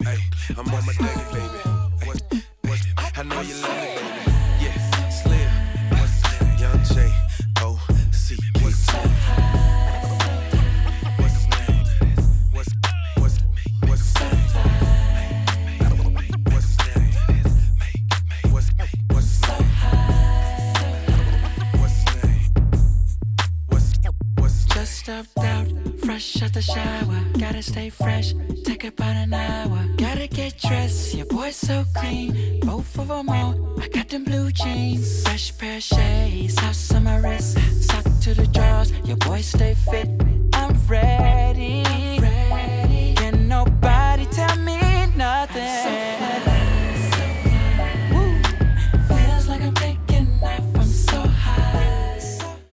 Hey, I'm on my daily, baby. I know you love me, baby. Yeah, Slim. What's his name? Young J. O. C. What's his name? What's his name? What's his name? What's his name? What's his name? What's his name? What's his name? Just stepped out, fresh out the shower. Gotta stay fresh, take about an hour. Gotta get dressed, your boy's so clean. Both of them on, I got them blue jeans. Fresh pair of shades, house on my wrist. Sock to the drawers, your boy stay fit.